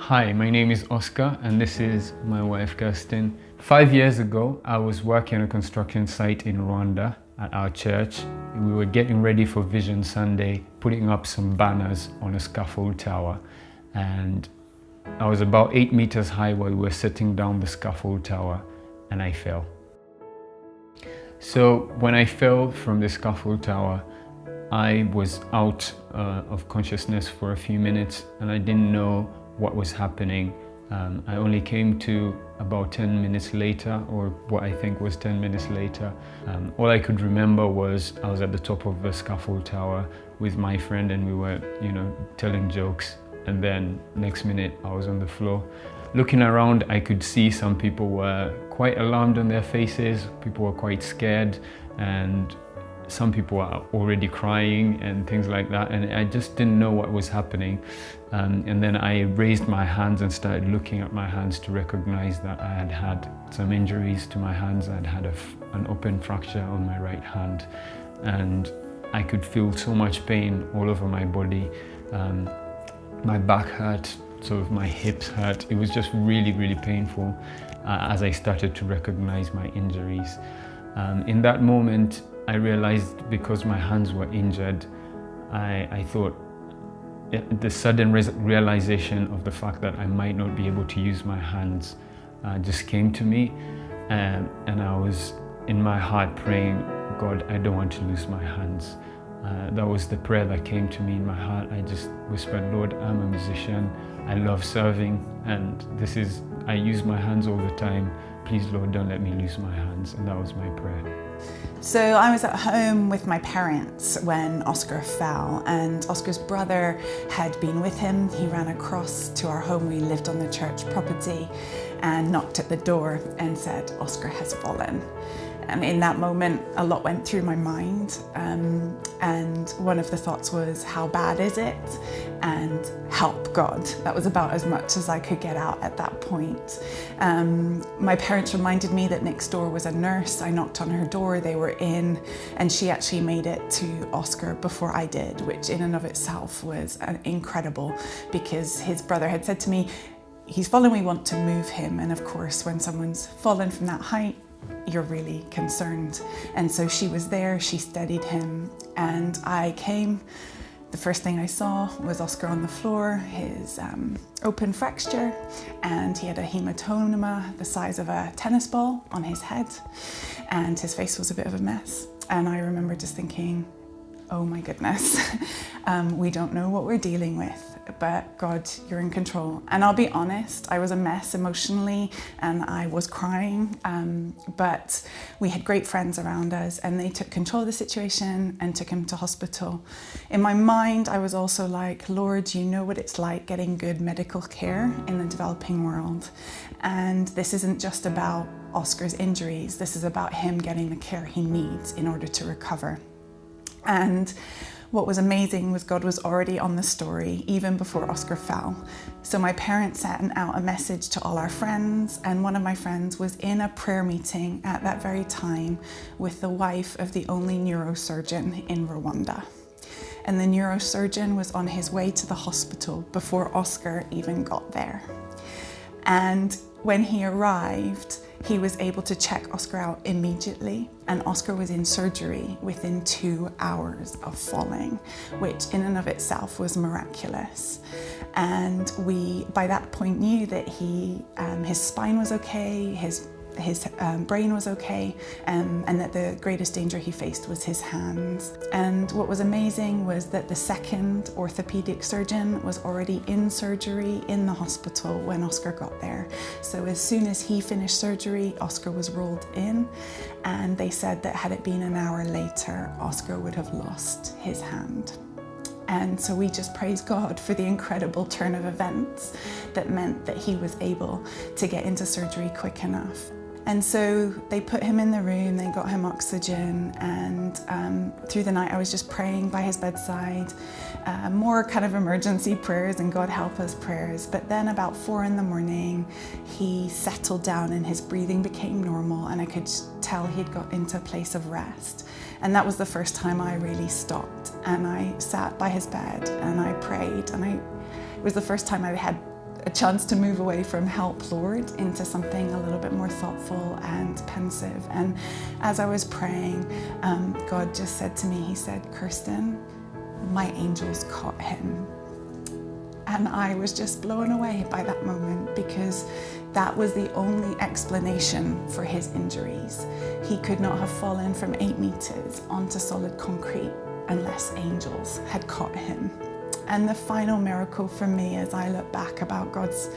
Hi, my name is Oscar and this is my wife Kirsten. 5 years ago, I was working on a construction site in Rwanda at our church. We were getting ready for Vision Sunday, putting up some banners on a scaffold tower. And I was about 8 meters high while we were sitting down the scaffold tower and I fell. So when I fell from the scaffold tower, I was out of consciousness for a few minutes and I didn't know what was happening. I only came to about 10 minutes later, or what I think was 10 minutes later. All I could remember was I was at the top of the scaffold tower with my friend and we were, telling jokes. And then next minute I was on the floor. Looking around, I could see some people were quite alarmed on their faces. People were quite scared and some people were already crying and things like that, and I just didn't know what was happening. And then I raised my hands and started looking at my hands to recognize that I had had some injuries to my hands. I had had an open fracture on my right hand, and I could feel so much pain all over my body. My back hurt, sort of my hips hurt. It was just really, really painful as I started to recognize my injuries. In that moment, I realized because my hands were injured, I thought the sudden realization of the fact that I might not be able to use my hands just came to me, and I was in my heart praying, God, I don't want to lose my hands. That was the prayer that came to me in my heart. I just whispered, Lord, I'm a musician, I love serving, and I use my hands all the time. Please, Lord, don't let me lose my hands. And that was my prayer. So I was at home with my parents when Oscar fell, and Oscar's brother had been with him. He ran across to our home. We lived on the church property and knocked at the door and said, Oscar has fallen. And in that moment, a lot went through my mind. And one of the thoughts was, how bad is it? And help, God. That was about as much as I could get out at that point. My parents reminded me that next door was a nurse. I knocked on her door, they were in, and she actually made it to Oscar before I did, which in and of itself was incredible, because his brother had said to me, he's fallen, we want to move him. And of course, when someone's fallen from that height, you're really concerned. And so she was there, she steadied him, and I came. The first thing I saw was Oscar on the floor, his open fracture, and he had a hematoma the size of a tennis ball on his head, and his face was a bit of a mess. And I remember just thinking, oh my goodness, we don't know what we're dealing with, but God, you're in control. And I'll be honest, I was a mess emotionally and I was crying, but we had great friends around us and they took control of the situation and took him to hospital. In my mind, I was also like, Lord, you know what it's like getting good medical care in the developing world. And this isn't just about Oscar's injuries, this is about him getting the care he needs in order to recover. And what was amazing was God was already on the story even before Oscar fell. So my parents sent out a message to all our friends, and one of my friends was in a prayer meeting at that very time with the wife of the only neurosurgeon in Rwanda. And the neurosurgeon was on his way to the hospital before Oscar even got there. And when he arrived, he was able to check Oscar out immediately, and Oscar was in surgery within 2 hours of falling, which in and of itself was miraculous. And we, by that point, knew that his spine was okay, his brain was okay, and that the greatest danger he faced was his hands. And what was amazing was that the second orthopedic surgeon was already in surgery in the hospital when Oscar got there. So as soon as he finished surgery, Oscar was rolled in, and they said that had it been an hour later, Oscar would have lost his hand. And so we just praise God for the incredible turn of events that meant that he was able to get into surgery quick enough. And so they put him in the room, they got him oxygen, and through the night I was just praying by his bedside, more kind of emergency prayers and God help us prayers. But then about 4 a.m, he settled down and his breathing became normal, and I could tell he'd got into a place of rest. And that was the first time I really stopped, and I sat by his bed and I prayed, and it was the first time I had a chance to move away from help, Lord, into something a little bit more thoughtful and pensive. And as I was praying, God just said to me, he said, Kirsten, my angels caught him. And I was just blown away by that moment, because that was the only explanation for his injuries. He could not have fallen from 8 meters onto solid concrete unless angels had caught him. And the final miracle for me, as I look back about God's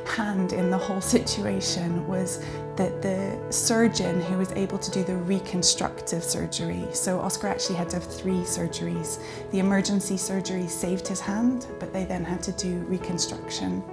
hand in the whole situation, was that the surgeon who was able to do the reconstructive surgery, so Oscar actually had to have 3 surgeries. The emergency surgery saved his hand, but they then had to do reconstruction.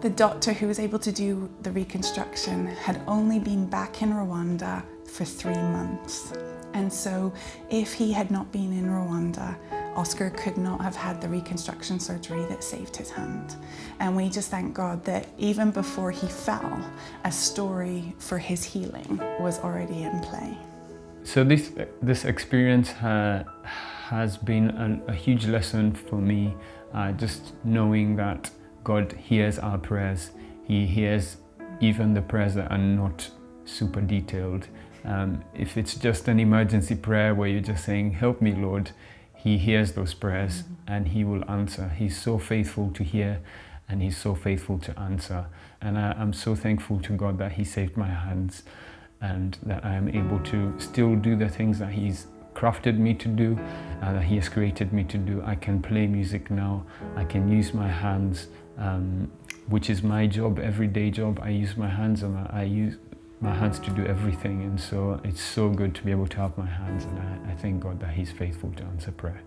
The doctor who was able to do the reconstruction had only been back in Rwanda for 3 months. And so if he had not been in Rwanda, Oscar could not have had the reconstruction surgery that saved his hand. And we just thank God that even before he fell, a story for his healing was already in play. So this experience has been a huge lesson for me, just knowing that God hears our prayers. He hears even the prayers that are not super detailed. If it's just an emergency prayer where you're just saying, help me, Lord, he hears those prayers and he will answer. He's so faithful to hear and he's so faithful to answer. And I'm so thankful to God that he saved my hands and that I am able to still do the things that he's crafted me to do, that he has created me to do. I can play music now. I can use my hands, which is my job, everyday job. I use my hands and I use my hands to do everything, and so it's so good to be able to have my hands, and I thank God that he's faithful to answer prayer.